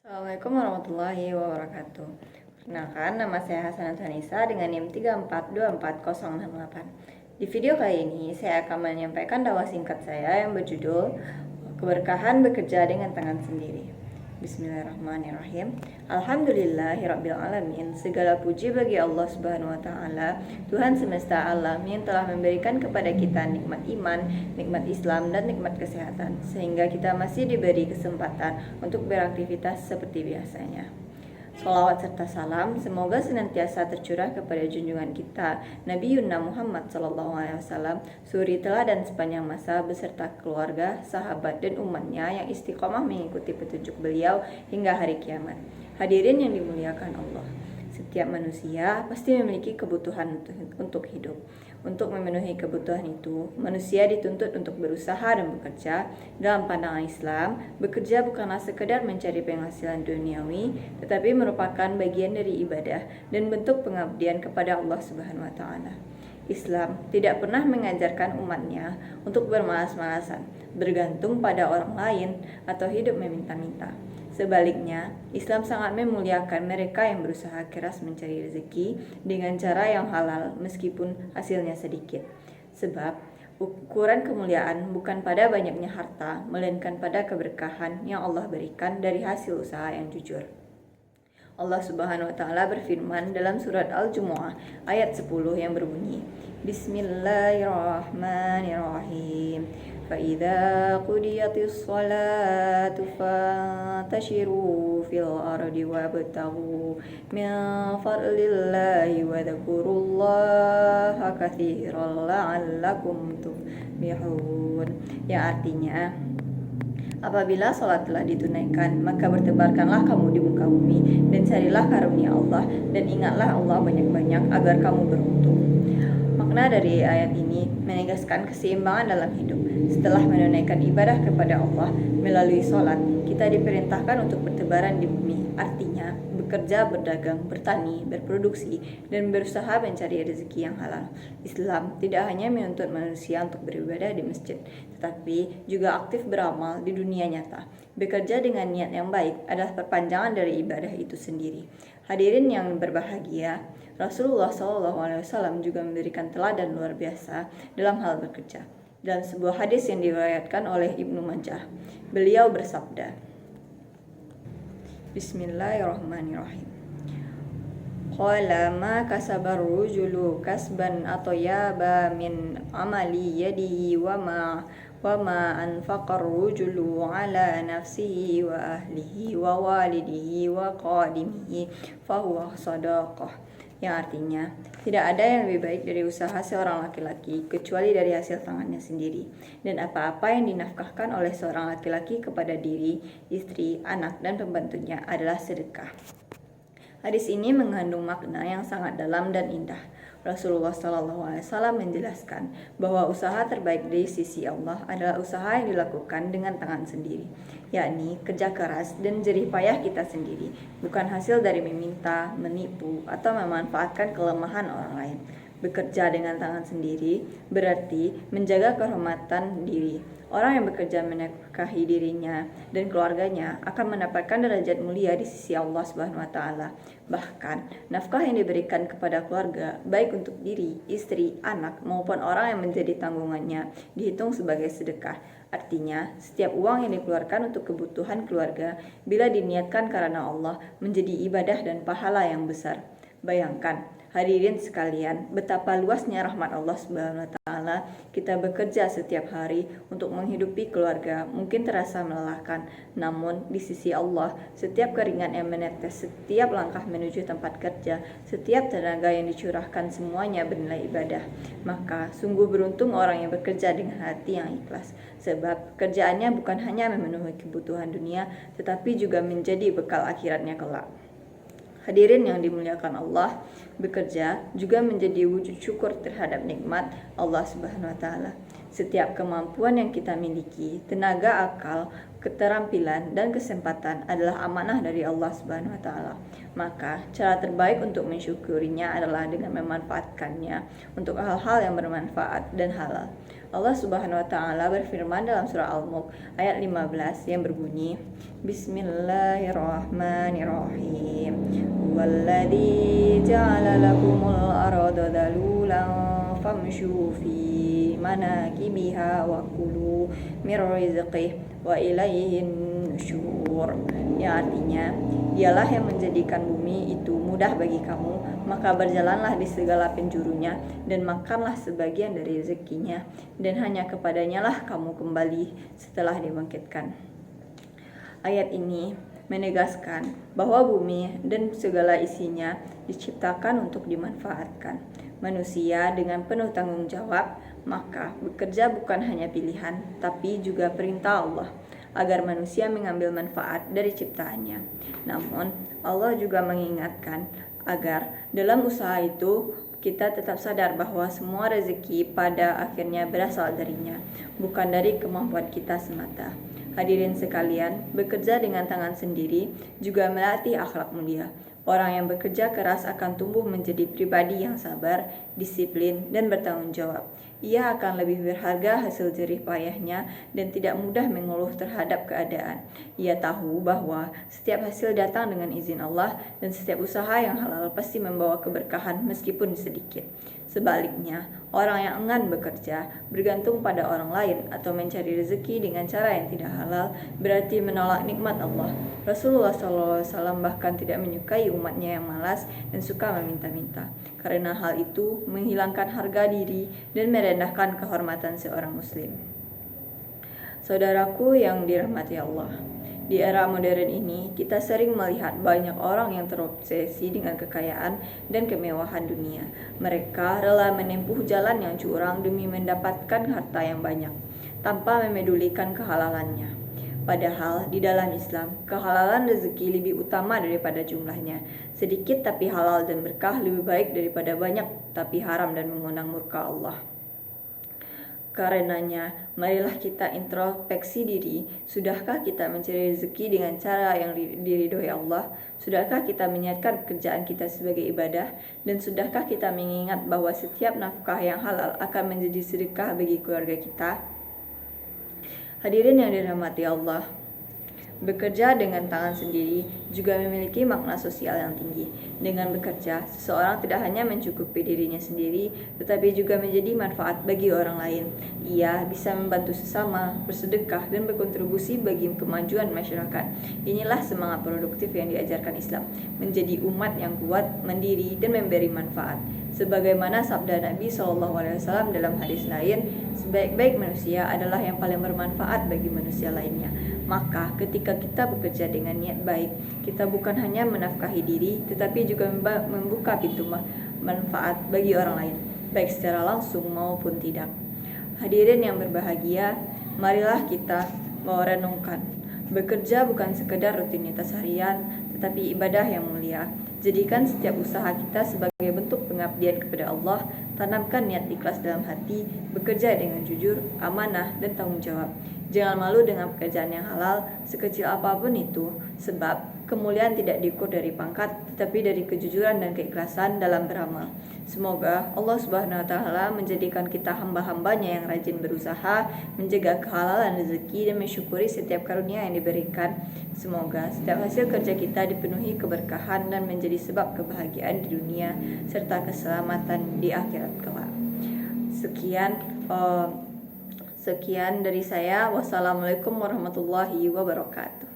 Assalamualaikum warahmatullahi wabarakatuh. Perkenalkan, nama saya Hasanah Nisa dengan NIM 3424068. Di video kali ini, saya akan menyampaikan dakwah singkat saya yang berjudul Keberkahan Bekerja dengan Tangan Sendiri. Bismillahirrahmanirrahim. Alhamdulillahirrabbilalamin. Segala puji bagi Allah Subhanahu wa Ta'ala, Tuhan semesta alam yang telah memberikan kepada kita nikmat iman, nikmat Islam, dan nikmat kesehatan, sehingga kita masih diberi kesempatan untuk beraktivitas seperti biasanya. Salawat serta salam semoga senantiasa tercurah kepada junjungan kita Nabi Yunna Muhammad SAW, suri teladan sepanjang masa beserta keluarga, sahabat, dan umatnya yang istiqomah mengikuti petunjuk beliau hingga hari kiamat. Hadirin yang dimuliakan Allah, setiap manusia pasti memiliki kebutuhan untuk hidup. Untuk memenuhi kebutuhan itu, manusia dituntut untuk berusaha dan bekerja. Dalam pandangan Islam, bekerja bukanlah sekedar mencari penghasilan duniawi, tetapi merupakan bagian dari ibadah dan bentuk pengabdian kepada Allah Subhanahu wa Ta'ala. Islam tidak pernah mengajarkan umatnya untuk bermalas-malasan, bergantung pada orang lain, atau hidup meminta-minta. Sebaliknya, Islam sangat memuliakan mereka yang berusaha keras mencari rezeki dengan cara yang halal meskipun hasilnya sedikit. Sebab, ukuran kemuliaan bukan pada banyaknya harta, melainkan pada keberkahan yang Allah berikan dari hasil usaha yang jujur. Allah Subhanahu wa Ta'ala berfirman dalam surat Al-Jumu'ah ayat 10 yang berbunyi, Bismillahirrahmanirrahim. فَإِذَا قُضِيَتِ الصَّلَاةُ فَانتَشِرُوا فِي الْأَرْضِ وَابْتَغُوا مِنْ فَضْلِ اللَّهِ وَاذْكُرُوا اللَّهَ كَثِيرًا لَعَلَّكُمْ تُفْلِحُونَ, yang artinya, apabila sholat telah ditunaikan, maka bertebarkanlah kamu di muka bumi dan carilah karunia Allah dan ingatlah Allah banyak-banyak agar kamu beruntung. Makna dari ayat ini menegaskan keseimbangan dalam hidup. Setelah menunaikan ibadah kepada Allah melalui sholat, kita diperintahkan untuk bertebaran di bumi. Artinya, bekerja, berdagang, bertani, berproduksi, dan berusaha mencari rezeki yang halal. Islam tidak hanya menuntut manusia untuk beribadah di masjid, tetapi juga aktif beramal di dunia nyata. Bekerja dengan niat yang baik adalah perpanjangan dari ibadah itu sendiri. Hadirin yang berbahagia, Rasulullah SAW juga memberikan teladan luar biasa dalam hal bekerja. Dalam sebuah hadis yang diriwayatkan oleh Ibnu Majah, beliau bersabda, Bismillahirrahmanirrahim. Qala ma kasabar rujulu kasban atyaba min amali yadihi wa ma anfaqar rujulu ala nafsihi wa ahlihi wa walidihi wa qadimihi fahuwa sadaqah, yang artinya, tidak ada yang lebih baik dari usaha seorang laki-laki kecuali dari hasil tangannya sendiri, dan apa-apa yang dinafkahkan oleh seorang laki-laki kepada diri, istri, anak, dan pembantunya adalah sedekah. Hadis ini mengandung makna yang sangat dalam dan indah. Rasulullah SAW menjelaskan bahwa usaha terbaik di sisi Allah adalah usaha yang dilakukan dengan tangan sendiri, yakni kerja keras dan jerih payah kita sendiri, bukan hasil dari meminta, menipu, atau memanfaatkan kelemahan orang lain. Bekerja dengan tangan sendiri berarti menjaga kehormatan diri. Orang yang bekerja menafkahi dirinya dan keluarganya akan mendapatkan derajat mulia di sisi Allah Subhanahu wa Ta'ala. Bahkan, nafkah yang diberikan kepada keluarga, baik untuk diri, istri, anak, maupun orang yang menjadi tanggungannya, dihitung sebagai sedekah. Artinya, setiap uang yang dikeluarkan untuk kebutuhan keluarga, bila diniatkan karena Allah, menjadi ibadah dan pahala yang besar. Bayangkan, hadirin sekalian, betapa luasnya rahmat Allah Subhanahu wa Ta'ala. Kita bekerja setiap hari untuk menghidupi keluarga, mungkin terasa melelahkan, namun di sisi Allah, setiap keringat yang menetes, setiap langkah menuju tempat kerja, setiap tenaga yang dicurahkan, semuanya bernilai ibadah. Maka sungguh beruntung orang yang bekerja dengan hati yang ikhlas, sebab kerjaannya bukan hanya memenuhi kebutuhan dunia, tetapi juga menjadi bekal akhiratnya kelak. Hadirin yang dimuliakan Allah, bekerja juga menjadi wujud syukur terhadap nikmat Allah Subhanahu wa Ta'ala. Setiap kemampuan yang kita miliki, tenaga, akal, keterampilan, dan kesempatan adalah amanah dari Allah Subhanahu wa Ta'ala. Maka, cara terbaik untuk mensyukurinya adalah dengan memanfaatkannya untuk hal-hal yang bermanfaat dan halal. Allah Subhanahu wa taala berfirman dalam surah Al-Mulk ayat 15 yang berbunyi, Bismillahirrahmanirrahim. Walladzi ja'ala lakumul arda dalulan famshu fi manakibiha wa kulu mir rizqih wa ilaihin nusyur. Yang artinya, dialah yang menjadikan bumi itu mudah bagi kamu, maka berjalanlah di segala penjurunya dan makanlah sebagian dari rezekinya, dan hanya kepadanya lah kamu kembali setelah dibangkitkan. Ayat ini menegaskan bahwa bumi dan segala isinya diciptakan untuk dimanfaatkan manusia dengan penuh tanggung jawab, maka bekerja bukan hanya pilihan, tapi juga perintah Allah agar manusia mengambil manfaat dari ciptaannya. Namun, Allah juga mengingatkan agar dalam usaha itu kita tetap sadar bahwa semua rezeki pada akhirnya berasal darinya, bukan dari kemampuan kita semata. Hadirin sekalian, bekerja dengan tangan sendiri juga melatih akhlak mulia. Orang yang bekerja keras akan tumbuh menjadi pribadi yang sabar, disiplin, dan bertanggung jawab. Ia akan lebih berharga hasil jerih payahnya dan tidak mudah mengeluh terhadap keadaan. Ia tahu bahwa setiap hasil datang dengan izin Allah dan setiap usaha yang halal pasti membawa keberkahan meskipun sedikit. Sebaliknya, orang yang enggan bekerja, bergantung pada orang lain, atau mencari rezeki dengan cara yang tidak halal, berarti menolak nikmat Allah. Rasulullah SAW bahkan tidak menyukai umatnya yang malas dan suka meminta-minta, karena hal itu menghilangkan harga diri dan merendahkan kehormatan seorang muslim. Saudaraku yang dirahmati Allah, di era modern ini, kita sering melihat banyak orang yang terobsesi dengan kekayaan dan kemewahan dunia. Mereka rela menempuh jalan yang curang demi mendapatkan harta yang banyak, tanpa memedulikan kehalalannya. Padahal di dalam Islam, kehalalan rezeki lebih utama daripada jumlahnya. Sedikit tapi halal dan berkah lebih baik daripada banyak tapi haram dan mengundang murka Allah. Karenanya, marilah kita introspeksi diri. Sudahkah kita mencari rezeki dengan cara yang diridhoi Allah? Sudahkah kita meniatkan pekerjaan kita sebagai ibadah? Dan sudahkah kita mengingat bahwa setiap nafkah yang halal akan menjadi sedekah bagi keluarga kita? Hadirin yang dirahmati Allah, bekerja dengan tangan sendiri juga memiliki makna sosial yang tinggi. Dengan bekerja, seseorang tidak hanya mencukupi dirinya sendiri, tetapi juga menjadi manfaat bagi orang lain. Ia bisa membantu sesama, bersedekah, dan berkontribusi bagi kemajuan masyarakat. Inilah semangat produktif yang diajarkan Islam, menjadi umat yang kuat, mandiri, dan memberi manfaat. Sebagaimana sabda Nabi SAW dalam hadis lain, sebaik-baik manusia adalah yang paling bermanfaat bagi manusia lainnya. Maka ketika kita bekerja dengan niat baik, kita bukan hanya menafkahi diri, tetapi juga membuka pintu manfaat bagi orang lain, baik secara langsung maupun tidak. Hadirin yang berbahagia, marilah kita merenungkan. Bekerja bukan sekedar rutinitas harian, tetapi ibadah yang mulia. Jadikan setiap usaha kita sebagai bentuk pengabdian kepada Allah. Tanamkan niat ikhlas dalam hati, bekerja dengan jujur, amanah, dan tanggung jawab. Jangan malu dengan pekerjaan yang halal, sekecil apapun itu, sebab kemuliaan tidak diukur dari pangkat, tetapi dari kejujuran dan keikhlasan dalam beramal. Semoga Allah Subhanahu wa taala menjadikan kita hamba-hambanya yang rajin berusaha, menjaga kehalalan rezeki, dan mensyukuri setiap karunia yang diberikan. Semoga setiap hasil kerja kita dipenuhi keberkahan dan menjadi sebab kebahagiaan di dunia serta keselamatan di akhirat kelak. Sekian dari saya. Wassalamualaikum warahmatullahi wabarakatuh.